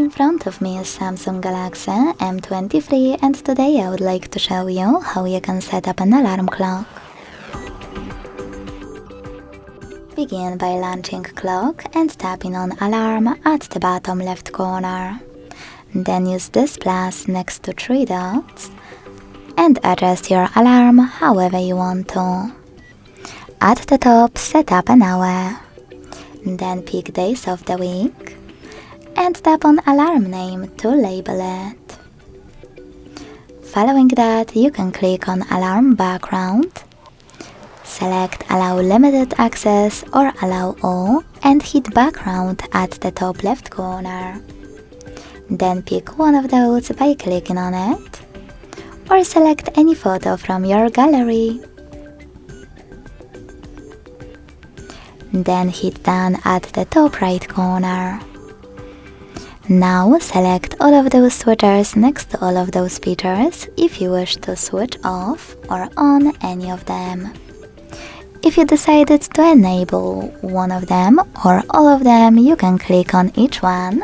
In front of me is Samsung Galaxy M23 and today I would like to show you how you can set up an alarm clock. Begin by launching clock and tapping on alarm at the bottom left corner. Then use this plus next to 3 dots and adjust your alarm however you want to. At the top, set up an hour. Then pick days of the week and tap on alarm name to label it. Following that, you can click on alarm background, select allow limited access or allow all and hit background at the top left corner. Then pick one of those by clicking on it or select any photo from your gallery. Then hit done at the top right corner. Now select all of those switchers next to all of those features if you wish to switch off or on any of them. If you decided to enable one of them or all of them, you can click on each one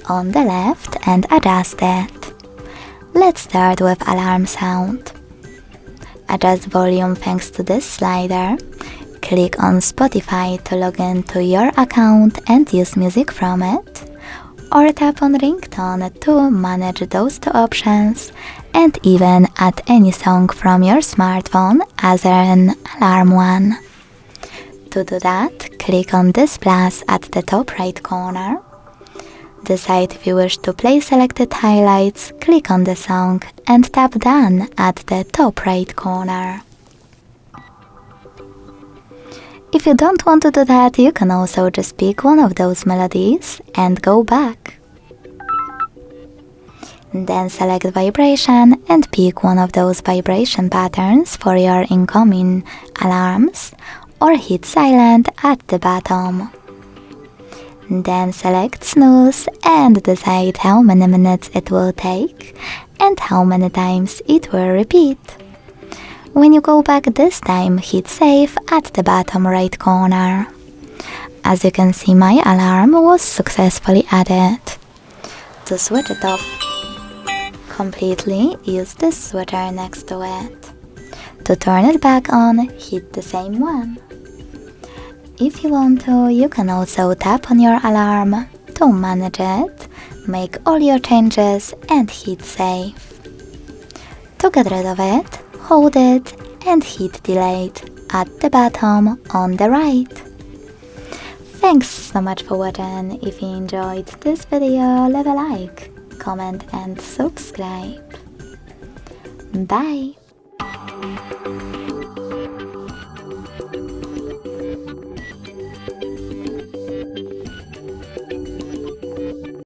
on the left and adjust it. Let's start with alarm sound. Adjust volume thanks to this slider. Click on Spotify to log into your account and use music from it, or tap on ringtone to manage those two options and even add any song from your smartphone as an alarm one. To do that, click on this plus at the top right corner. Decide if you wish to play selected highlights, click on the song and tap done at the top right corner. If you don't want to do that, you can also just pick one of those melodies and go back. Then select vibration and pick one of those vibration patterns for your incoming alarms or hit silent at the bottom. Then select snooze and decide how many minutes it will take and how many times it will repeat. When you go back this time, hit save at the bottom right corner. As you can see, my alarm was successfully added. To switch it off completely, use this switcher next to it. To turn it back on, hit the same one. If you want to, you can also tap on your alarm to manage it, make all your changes and hit save. To get rid of it, hold it and hit delete at the bottom on the right. Thanks so much for watching. If you enjoyed this video, leave a like, comment and subscribe. Bye!